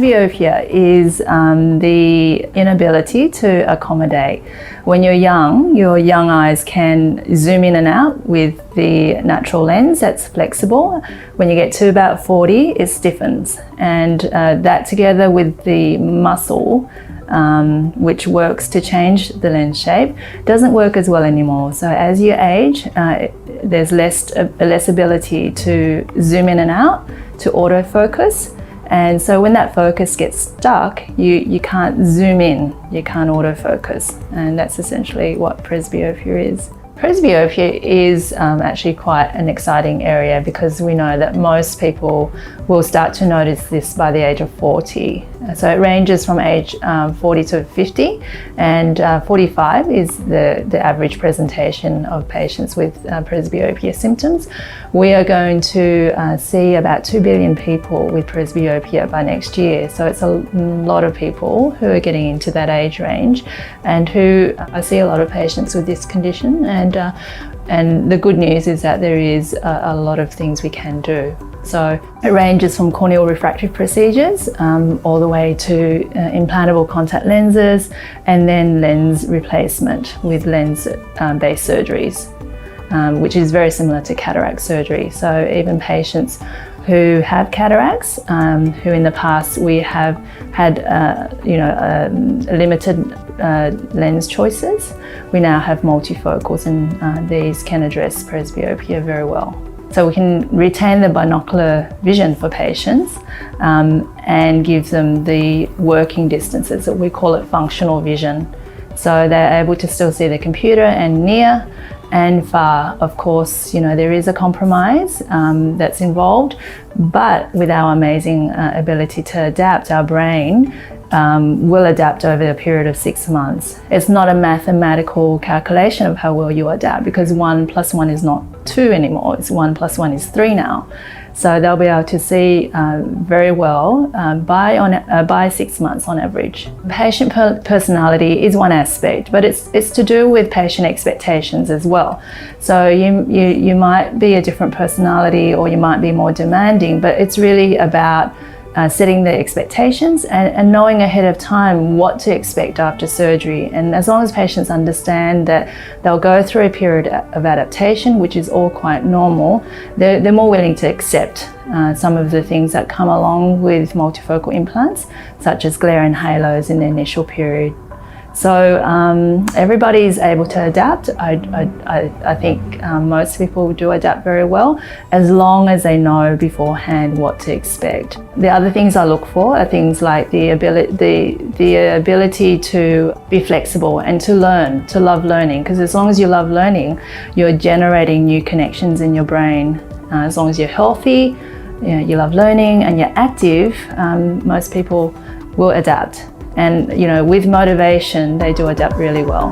Presbyopia is the inability to accommodate. When you're young, your young eyes can zoom in and out with the natural lens that's flexible. When you get to about 40, it stiffens, and that together with the muscle which works to change the lens shape doesn't work as well anymore. So as you age, there's less ability to zoom in and out, to autofocus. And so when that focus gets stuck, you can't zoom in, you can't autofocus. And that's essentially what presbyopia is. Presbyopia is actually quite an exciting area because we know that most people will start to notice this by the age of 40. So it ranges from age 40 to 50, and 45 is the average presentation of patients with presbyopia symptoms. We are going to see about 2 billion people with presbyopia by next year. So it's a lot of people who are getting into that age range, and I see a lot of patients with this condition. And the good news is that there is a lot of things we can do. So it ranges from corneal refractive procedures all the way to implantable contact lenses, and then lens replacement with lens-based surgeries, which is very similar to cataract surgery. So even patients who have cataracts, who in the past we have had limited lens choices, we now have multifocals, and these can address presbyopia very well. So we can retain the binocular vision for patients and give them the working distances. We call it functional vision. So they're able to still see the computer and near and far. Of course, there is a compromise that's involved, but with our amazing ability to adapt, our brain will adapt over a period of 6 months. It's not a mathematical calculation of how well you adapt, because 1 + 1 is not 2 anymore. It's 1 + 1 is 3 now. So they'll be able to see very well by 6 months on average. Patient personality is one aspect, but it's to do with patient expectations as well. So you might be a different personality, or you might be more demanding, but it's really about setting the expectations and knowing ahead of time what to expect after surgery. And as long as patients understand that they'll go through a period of adaptation, which is all quite normal, they're more willing to accept some of the things that come along with multifocal implants, such as glare and halos in the initial period. So everybody's able to adapt. I think most people do adapt very well, as long as they know beforehand what to expect. The other things I look for are things like the ability to be flexible and to learn, to love learning, because as long as you love learning, you're generating new connections in your brain. As long as you're healthy, you love learning, and you're active, most people will adapt. And with motivation, they do adapt really well.